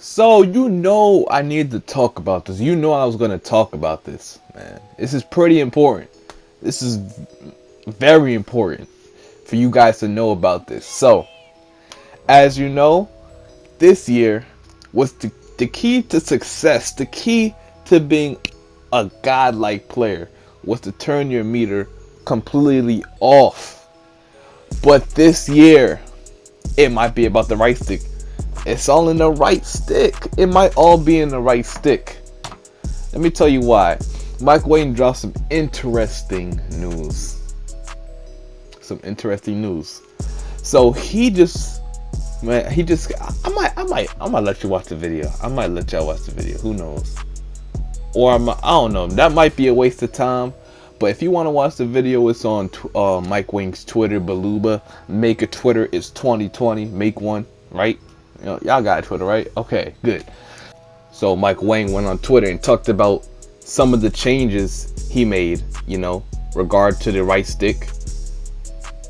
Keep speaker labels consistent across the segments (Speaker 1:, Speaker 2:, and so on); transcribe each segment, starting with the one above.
Speaker 1: So I need to talk about this. I was gonna talk about this, man. This is pretty important. This is very important for you guys to know about this. So, as you know, this year was the key to success, the key to being a godlike player was to turn your meter completely off. But this year, it might be about the right stick. It's all in the right stick. It might all be in the right stick. Let me tell you why. Mike Wayne dropped some interesting news. So I might let you watch the video. I might let y'all watch the video. Who knows? Or I don't know. That might be a waste of time. But if you want to watch the video, it's on Mike Wayne's Twitter, Baluba. Make a Twitter. It's 2020. Make one, right? Y'all got Twitter, right? Okay, good. So Mike Wayne went on Twitter and talked about some of the changes he made, regard to the right stick.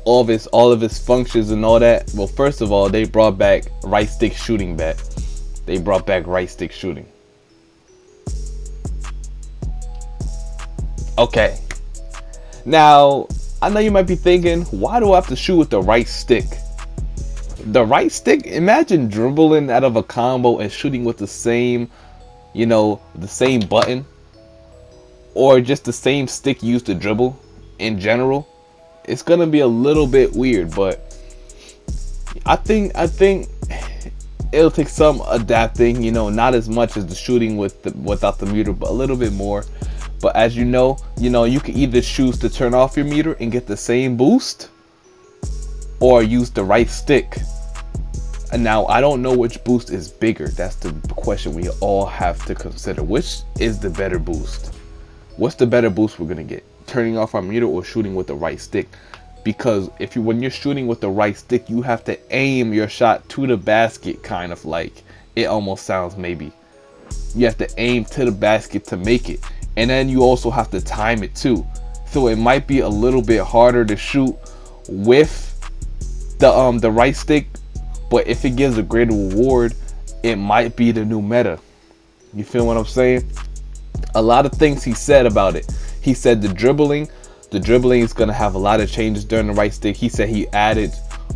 Speaker 1: All of his functions and all that. Well, first of all, they brought back right stick shooting back. They brought back right stick shooting. Okay. Now, I know you might be thinking, why do I have to shoot with the right stick? The right stick, imagine dribbling out of a combo and shooting with the same button, or just the same stick used to dribble in general. It's gonna be a little bit weird, but I think it'll take some adapting, not as much as the shooting without the meter, but a little bit more. But as you know, you can either choose to turn off your meter and get the same boost, or use the right stick. And now I don't know which boost is bigger. That's the question we all have to consider. Which is the better boost? What's the better boost we're gonna get? Turning off our meter or shooting with the right stick? Because when you're shooting with the right stick, you have to aim your shot to the basket, kind of like it almost sounds. Maybe you have to aim to the basket to make it, and then you also have to time it too. So it might be a little bit harder to shoot with the right stick, but if it gives a greater reward, it might be the new meta. You feel what I'm saying? A lot of things he said about it. He said the dribbling is going to have a lot of changes during the right stick. He said he added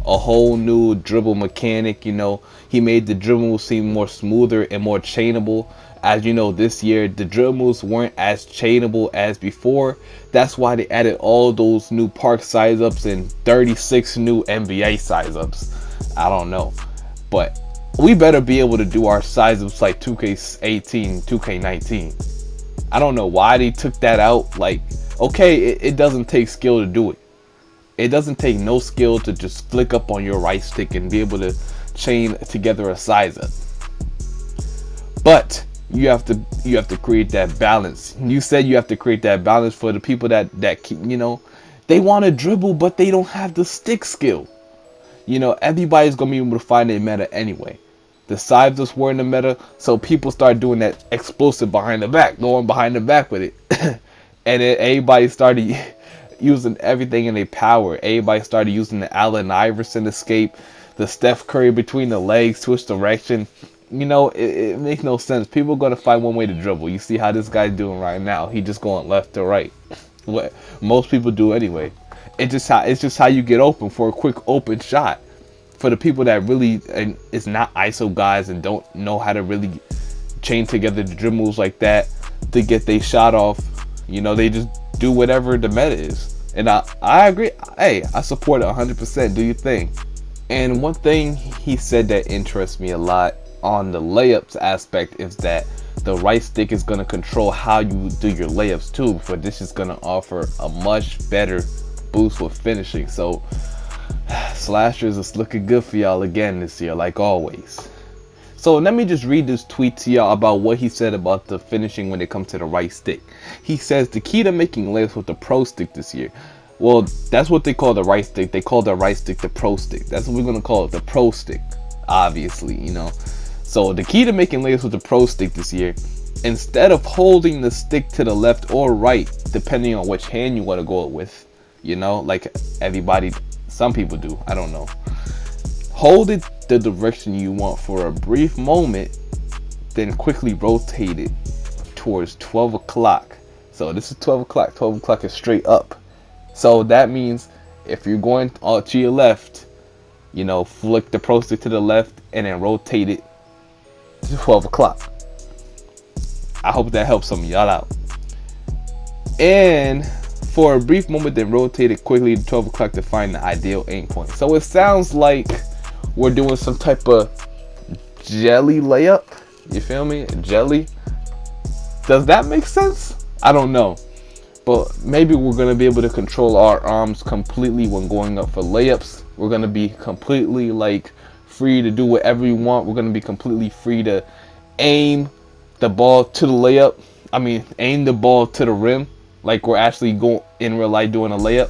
Speaker 1: a whole new dribble mechanic. He made the dribble seem more smoother and more chainable. As you know, this year the dribbles weren't as chainable as before. That's why they added all those new park size ups and 36 new NBA size ups. I don't know, but we better be able to do our size ups like 2K18, 2K19. I don't know why they took that out. Like, okay, it doesn't take skill to do it. It doesn't take no skill to just flick up on your right stick and be able to chain together a size up. But you have to create that balance. You said you have to create that balance for the people that keep, they want to dribble but they don't have the stick skill. Everybody's gonna be able to find a meta anyway. The sides ups were in the meta, so people start doing that explosive behind the back, going behind the back with it. And then everybody started using everything in their power. Everybody started using the Allen Iverson escape, the Steph Curry between the legs, switch direction. It makes no sense. People are going to find one way to dribble. You see how this guy's doing right now. He just going left to right. What most people do anyway. It's just how you get open for a quick open shot. For the people that really is not ISO guys and don't know how to really chain together the dribble moves like that to get their shot off, they just do whatever the meta is. And I agree. Hey, I support it 100%. Do your thing. And one thing he said that interests me a lot on the layups aspect is that the right stick is going to control how you do your layups too. For this is going to offer a much better boost with finishing. So slashers is looking good for y'all again this year, like always. So let me just read this tweet to y'all about what he said about the finishing when it comes to the right stick. He says the key to making layups with the pro stick this year. Well, that's what they call the right stick. They call the right stick the pro stick. That's what we're going to call it, the pro stick, obviously, So the key to making layups with the pro stick this year, instead of holding the stick to the left or right, depending on which hand you want to go with, like some people do, I don't know. Hold it the direction you want for a brief moment then quickly rotate it towards 12 o'clock. So this is 12 o'clock. 12 o'clock is straight up. So that means if you're going to your left, you know, flick the pro stick to the left and then rotate it to 12 o'clock. I hope that helps some of y'all out. And for a brief moment, then rotate it quickly to 12 o'clock to find the ideal aim point. So it sounds like we're doing some type of jelly layup. You feel me? Jelly. Does that make sense? I don't know. But maybe we're going to be able to control our arms completely when going up for layups. We're going to be completely like free to do whatever we want. We're going to be completely free to aim the ball to the layup. I mean, aim the ball to the rim. Like we're actually going in real life doing a layup.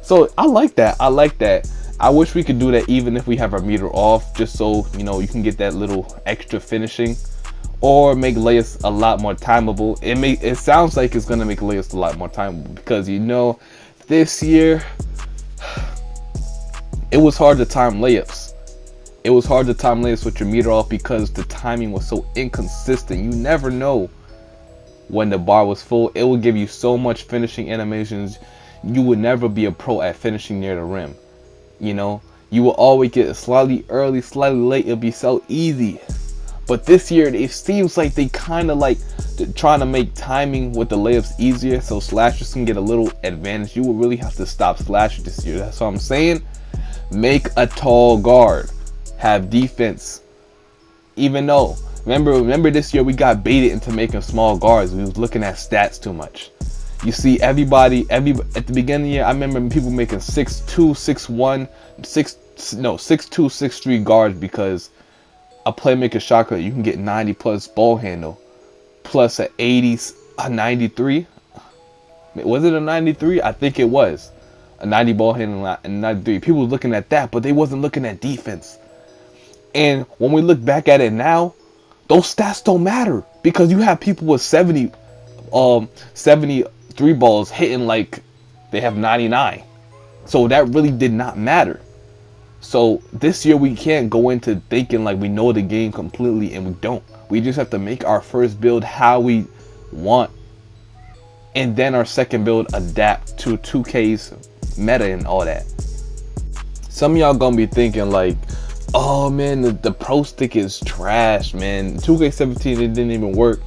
Speaker 1: So I like that. I like that. I wish we could do that even if we have our meter off, just so, you know, you can get that little extra finishing, or make layups a lot more timeable. It sounds like it's gonna make layups a lot more timeable because, you know, this year it was hard to time layups. It was hard to time layups with your meter off because the timing was so inconsistent. You never know when the bar was full. It would give you so much finishing animations. You would never be a pro at finishing near the rim. You know, you will always get slightly early, slightly late. It'll be so easy. But this year, it seems like they kind of like trying to make timing with the layups easier, so slashers can get a little advantage. You will really have to stop slashers this year. That's what I'm saying. Make a tall guard. Have defense. Even though, remember this year we got baited into making small guards. We was looking at stats too much. You see, everybody at the beginning of the year, I remember people making 6'2", 6'1", 6'2", 6'3" guards because a playmaker shot cutter, you can get 90 plus ball handle, plus a 93. Was it a 93? I think it was a 90 ball handle and 93. People were looking at that, but they wasn't looking at defense. And when we look back at it now, those stats don't matter because you have people with 73 balls hitting like they have 99. So that really did not matter. So this year we can't go into thinking like we know the game completely, and we don't. We just have to make our first build how we want, and then our second build adapt to 2K's meta and all that. Some of y'all gonna be thinking like, oh man, the pro stick is trash, man. 2K17, it didn't even work.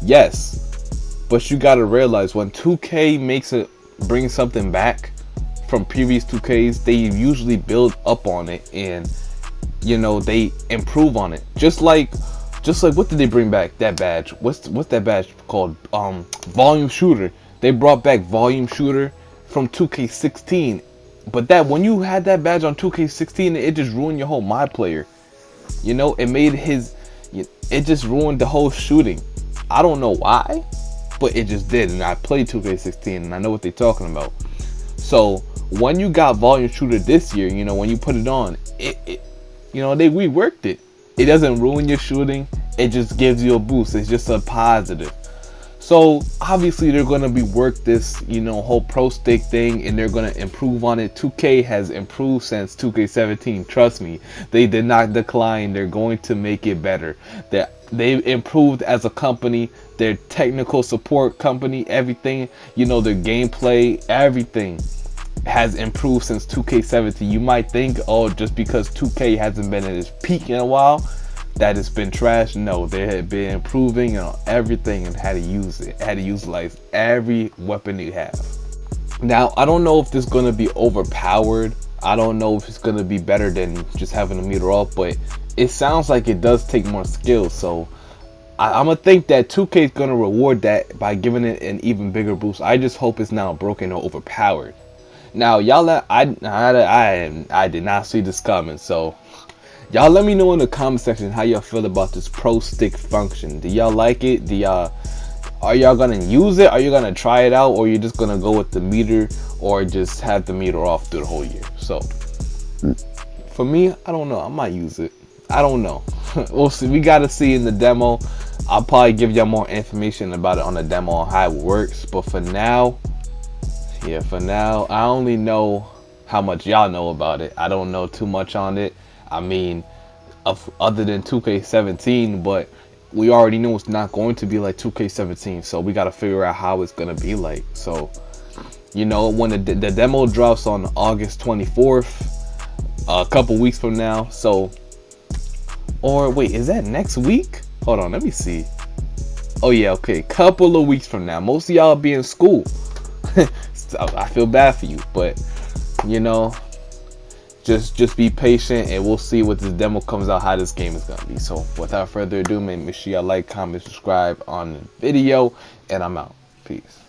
Speaker 1: Yes, but you gotta realize when 2K brings something back from previous 2Ks, they usually build up on it, and you know, they improve on it. Just like what did they bring back? That badge. What's that badge called? Volume Shooter. They brought back Volume Shooter from 2K16. But that when you had that badge on 2K16, it just ruined your whole My Player. You know, it just ruined the whole shooting. I don't know why, but it just did. And I played 2K16 and I know what they're talking about. So when you got Volume Shooter this year, you know, when you put it on, it you know, they reworked it. It doesn't ruin your shooting. It just gives you a boost. It's just a positive. So obviously they're going to rework this, you know, whole pro stick thing, and they're going to improve on it. 2K has improved since 2K17. Trust me, they did not decline. They're going to make it better. They've improved as a company, their technical support company, everything, you know, their gameplay, everything has improved since 2K17. You might think, oh, just because 2K hasn't been at its peak in a while, that it's been trash. No, they have been improving on everything and how to use it, how to utilize every weapon they have. Now, I don't know if this is going to be overpowered. I don't know if it's going to be better than just having a meter off, but it sounds like it does take more skill. So I'm going to think that 2K is going to reward that by giving it an even bigger boost. I just hope it's not broken or overpowered. Now, y'all, I did not see this coming, so y'all let me know in the comment section how y'all feel about this pro stick function. Do y'all like it? Are y'all gonna use it? Are you gonna try it out, or you just gonna go with the meter, or just have the meter off through the whole year? So for me, I don't know. I might use it. I don't know. We'll see. We gotta see in the demo. I'll probably give y'all more information about it on the demo on how it works. But for now, yeah, I only know how much y'all know about it. I don't know too much on it. I mean, other than 2K17, but we already know it's not going to be like 2K17, so we got to figure out how it's going to be like. So, you know, when the demo drops on August 24th, a couple weeks from now. So, or wait, is that next week? Hold on, let me see. Oh yeah, okay, couple of weeks from now. Most of y'all be in school. So I feel bad for you, but you know, just be patient, and we'll see what this demo comes out, how this game is gonna be. So without further ado, man, make sure y'all like, comment, subscribe on the video, and I'm out. Peace.